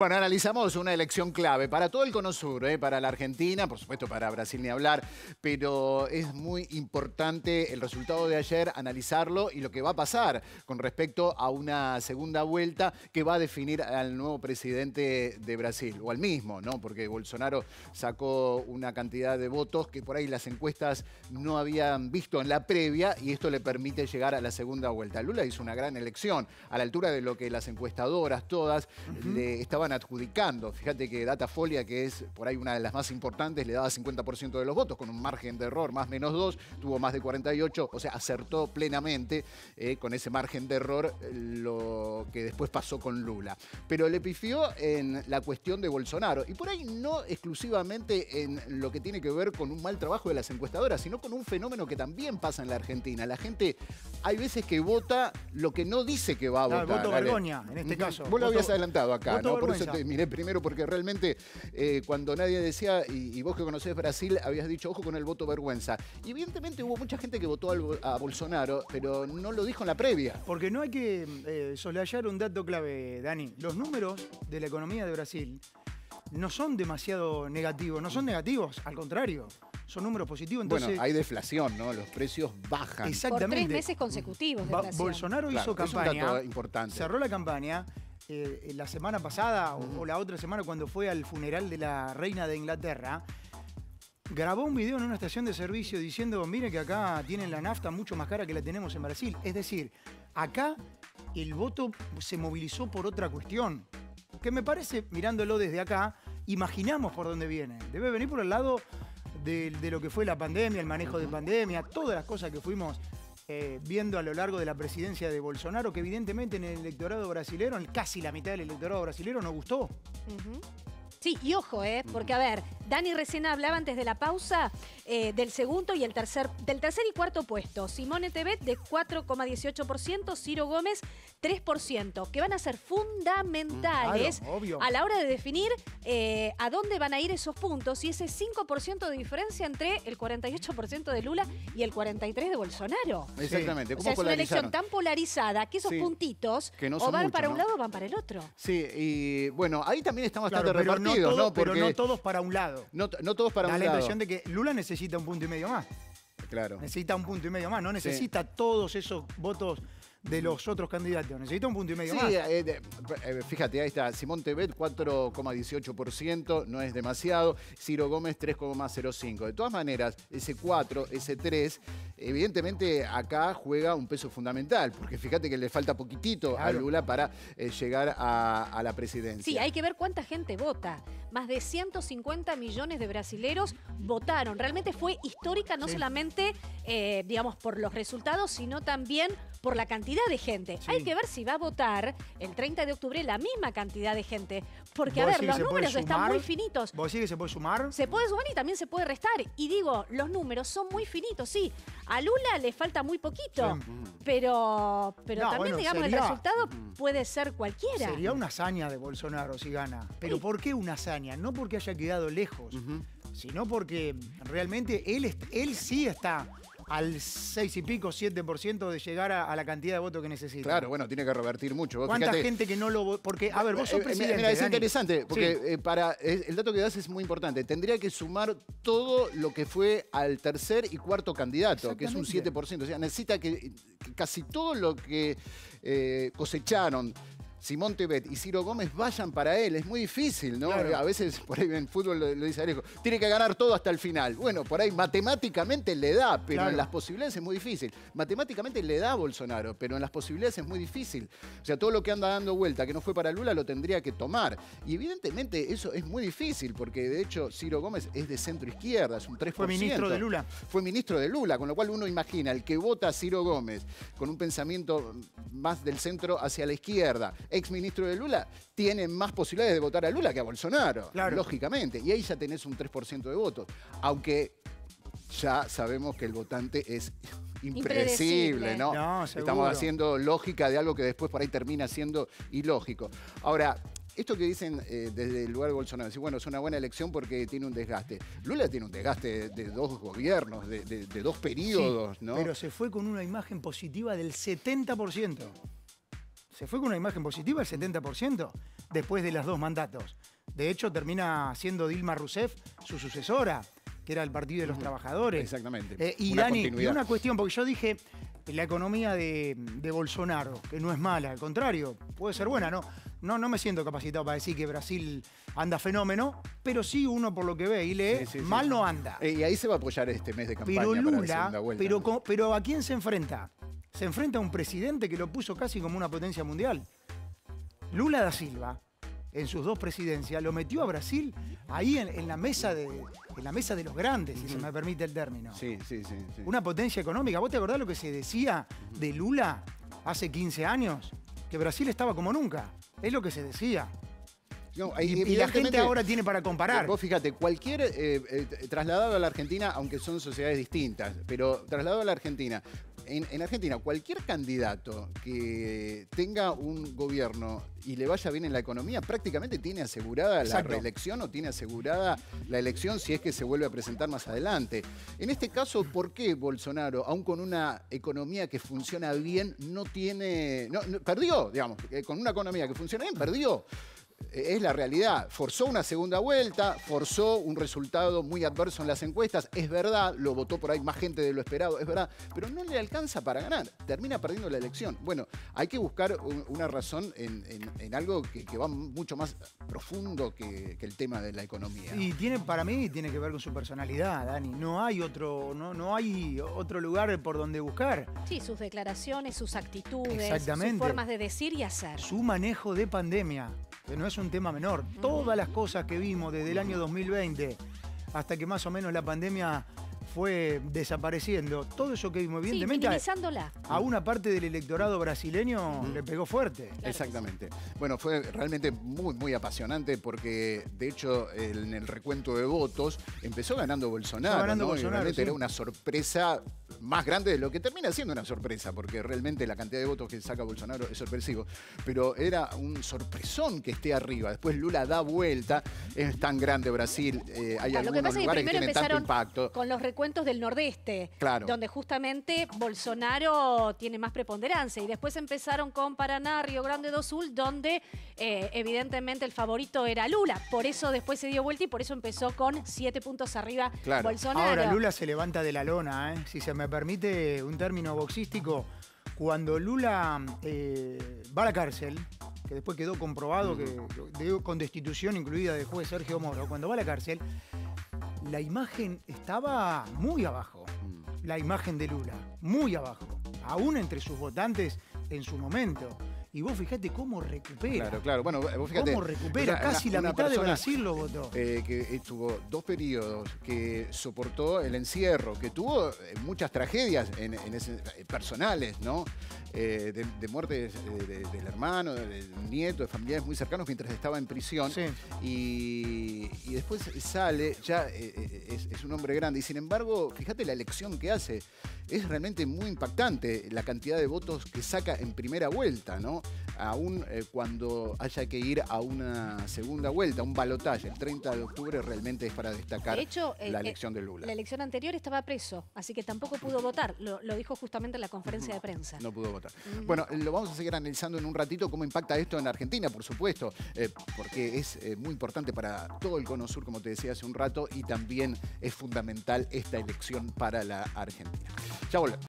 Bueno, analizamos una elección clave para todo el Cono Sur, para la Argentina, por supuesto para Brasil ni hablar, pero es muy importante el resultado de ayer, analizarlo y lo que va a pasar con respecto a una segunda vuelta que va a definir al nuevo presidente de Brasil, o al mismo, ¿no? Porque Bolsonaro sacó una cantidad de votos que por ahí las encuestas no habían visto en la previa y esto le permite llegar a la segunda vuelta. Lula hizo una gran elección, a la altura de lo que las encuestadoras todas le estaban adjudicando. Fíjate que Datafolia, que es por ahí una de las más importantes, le daba 50% de los votos, con un margen de error más menos 2, tuvo más de 48, o sea, acertó plenamente con ese margen de error lo que después pasó con Lula. Pero le pifió en la cuestión de Bolsonaro, y por ahí no exclusivamente en lo que tiene que ver con un mal trabajo de las encuestadoras, sino con un fenómeno que también pasa en la Argentina. La gente, hay veces que vota lo que no dice que va a votar. El voto vergüenza, en este caso. Vos lo habías adelantado acá, ¿no? Por eso te miré primero, porque realmente cuando nadie decía, y vos que conocés Brasil, habías dicho, ojo con el voto vergüenza. Y evidentemente hubo mucha gente que votó a Bolsonaro, pero no lo dijo en la previa. Porque no hay que soslayar un dato clave, Dani. Los números de la economía de Brasil no son demasiado negativos, no son negativos, al contrario. Son números positivos. Entonces, bueno, hay deflación, ¿no? Los precios bajan. Exactamente. Por 3 meses consecutivos de deflación. Bolsonaro hizo campaña, es un dato importante. Cerró la campaña la semana pasada o la otra semana cuando fue al funeral de la reina de Inglaterra. Grabó un video en una estación de servicio diciendo, mire que acá tienen la nafta mucho más cara que la tenemos en Brasil. Es decir, acá el voto se movilizó por otra cuestión. Que me parece, mirándolo desde acá, imaginamos por dónde viene. Debe venir por el lado de lo que fue la pandemia, el manejo de pandemia, todas las cosas que fuimos viendo a lo largo de la presidencia de Bolsonaro, que evidentemente en el electorado brasilero, en casi la mitad del electorado brasilero, no gustó. Sí, y ojo, porque a ver, Dani recién hablaba antes de la pausa del segundo y del tercer y cuarto puesto. Simone Tebet de 4,18%, Ciro Gómez 3%, que van a ser fundamentales a la hora de definir a dónde van a ir esos puntos y ese 5% de diferencia entre el 48% de Lula y el 43% de Bolsonaro. Exactamente. O sea, es una elección tan polarizada que esos puntitos que no o van mucho, para un lado o van para el otro. Sí, y bueno, ahí también están bastante pero repartidos, ¿no? Pero no todos para un lado. No todos para un lado. Da la impresión de que Lula necesita 1,5 puntos más. Claro. Necesita 1,5 puntos más, no necesita todos esos votos de los otros candidatos. Necesita 1,5 puntos más. Fíjate, ahí está. Simón Tebet, 4,18%, no es demasiado. Ciro Gómez, 3,05%. De todas maneras, ese 4, ese 3, evidentemente acá juega un peso fundamental, porque fíjate que le falta poquitito a Lula para llegar a la presidencia. Sí, hay que ver cuánta gente vota. Más de 150 millones de brasileros votaron. Realmente fue histórica, no solamente, digamos, por los resultados, sino también por la cantidad de gente. Hay que ver si va a votar el 30 de octubre la misma cantidad de gente. Porque, a ver, los números están muy finitos. ¿Vos decís que se puede sumar? Se puede sumar y también se puede restar. Y digo, los números son muy finitos, sí. A Lula le falta muy poquito, pero también, digamos, el resultado puede ser cualquiera. Sería una hazaña de Bolsonaro si gana. Pero ¿por qué una hazaña? No porque haya quedado lejos, sino porque realmente él sí está al 6 y pico, 7% de llegar a la cantidad de votos que necesita. Claro, bueno, tiene que revertir mucho. ¿Cuánta gente que no lo votó? Porque, a ver, vos sos presidente, mira, es Dani. interesante, porque el dato que das es muy importante. Tendría que sumar todo lo que fue al tercer y cuarto candidato, que es un 7%. O sea, necesita que casi todo lo que cosecharon Simón Tebet y Ciro Gómez vayan para él. Es muy difícil, ¿no? Claro. A veces, por ahí en fútbol lo dice Alejo, tiene que ganar todo hasta el final. Bueno, por ahí matemáticamente le da, pero en las posibilidades es muy difícil. Matemáticamente le da a Bolsonaro, pero en las posibilidades es muy difícil. O sea, todo lo que anda dando vuelta, que no fue para Lula, lo tendría que tomar. Y evidentemente eso es muy difícil, porque de hecho Ciro Gómez es de centro izquierda, es un 3%. Fue ministro de Lula. Fue ministro de Lula, con lo cual uno imagina el que vota a Ciro Gómez con un pensamiento más del centro hacia la izquierda, ex ministro de Lula, tiene más posibilidades de votar a Lula que a Bolsonaro, lógicamente. Y ahí ya tenés un 3% de votos. Aunque ya sabemos que el votante es impredecible, ¿no? No, estamos haciendo lógica de algo que después por ahí termina siendo ilógico. Ahora, esto que dicen desde el lugar de Bolsonaro, decir, bueno, es una buena elección porque tiene un desgaste. Lula tiene un desgaste de 2 gobiernos, de 2 periodos, ¿no? Pero se fue con una imagen positiva del 70%. Se fue con una imagen positiva el 70%. después de los 2 mandatos. De hecho, termina siendo Dilma Rousseff su sucesora, que era el Partido de los Trabajadores. Exactamente. Y Una Dani, y continuidad. una cuestión, porque yo dije, la economía de Bolsonaro, que no es mala, al contrario, puede ser buena, no me siento capacitado para decir que Brasil anda fenómeno, pero sí uno por lo que ve y lee, Sí. mal no anda. Y ahí se va a apoyar este mes de campaña Pero para la Lula, segunda vuelta. pero ¿a quién se enfrenta? Se enfrenta a un presidente que lo puso casi como una potencia mundial. Lula da Silva, en sus 2 presidencias, lo metió a Brasil ahí en la mesa de los grandes, si se me permite el término. Sí. Una potencia económica. ¿Vos te acordás lo que se decía de Lula hace 15 años? Que Brasil estaba como nunca. Es lo que se decía. No, Y la gente evidentemente, ahora tiene para comparar. Vos fíjate, cualquier trasladado a la Argentina, aunque son sociedades distintas, pero trasladado a la Argentina, en Argentina, cualquier candidato que tenga un gobierno y le vaya bien en la economía, prácticamente tiene asegurada Exacto. la reelección o tiene asegurada la elección si es que se vuelve a presentar más adelante. En este caso, ¿por qué Bolsonaro, aun con una economía que funciona bien, no tiene... perdió, digamos, con una economía que funciona bien, perdió? Es la realidad. Forzó una segunda vuelta, forzó un resultado muy adverso en las encuestas. Es verdad, lo votó por ahí más gente de lo esperado, es verdad, pero no le alcanza para ganar. Termina perdiendo la elección. Bueno, hay que buscar una razón en algo que va mucho más profundo que el tema de la economía. Y para mí tiene que ver con su personalidad, Dani. No hay otro lugar por donde buscar. Sí, sus declaraciones, sus actitudes, Exactamente. sus formas de decir y hacer. Su manejo de pandemia, que no es un tema menor. Todas las cosas que vimos desde el año 2020 hasta que más o menos la pandemia fue desapareciendo, todo eso que vimos, Sí, evidentemente, minimizándola. a una parte del electorado brasileño le pegó fuerte. Claro. Exactamente. Bueno, fue realmente muy apasionante porque, de hecho, en el recuento de votos empezó ganando Bolsonaro. Empezó ganando ¿no? Bolsonaro, Y realmente sí. era una sorpresa más grande de lo que termina siendo una sorpresa, porque realmente la cantidad de votos que saca Bolsonaro es sorpresivo. Pero era un sorpresón que esté arriba. Después Lula da vuelta. Es tan grande Brasil. Hay Claro, lo que algunos pasa es que lugares que primero tienen tanto empezaron impacto. con los recuentos del Nordeste, Claro. donde justamente Bolsonaro tiene más preponderancia. Y después empezaron con Paraná, Río Grande do Sul, donde evidentemente el favorito era Lula. Por eso después se dio vuelta y por eso empezó con 7 puntos arriba Claro. Bolsonaro. Ahora Lula se levanta de la lona, ¿eh? Si se me permite un término boxístico, cuando Lula va a la cárcel, que después quedó comprobado con destitución incluida del juez Sergio Moro, cuando va a la cárcel, la imagen estaba muy abajo. La imagen de Lula, muy abajo. Aún entre sus votantes en su momento. Y vos fijate cómo recupera. Claro. Bueno, vos fíjate. Cómo recupera. Casi la una mitad de persona, Brasil lo votó. que tuvo 2 periodos, que soportó el encierro, que tuvo muchas tragedias personales, ¿no? De muertes del hermano, del nieto, de familiares muy cercanos mientras estaba en prisión. Sí. Y después sale, ya es un hombre grande. Y sin embargo, fíjate la elección que hace. Es realmente muy impactante la cantidad de votos que saca en primera vuelta, ¿no? Aún cuando haya que ir a una segunda vuelta, un balotaje, el 30 de octubre realmente es para destacar De hecho, la elección de Lula. La elección anterior estaba preso, así que tampoco pudo votar. Lo dijo justamente en la conferencia de prensa. No pudo votar. Bueno, lo vamos a seguir analizando en un ratito cómo impacta esto en Argentina, por supuesto, porque es muy importante para todo el Cono Sur, como te decía hace un rato, y también es fundamental esta elección para la Argentina. Ya volvemos.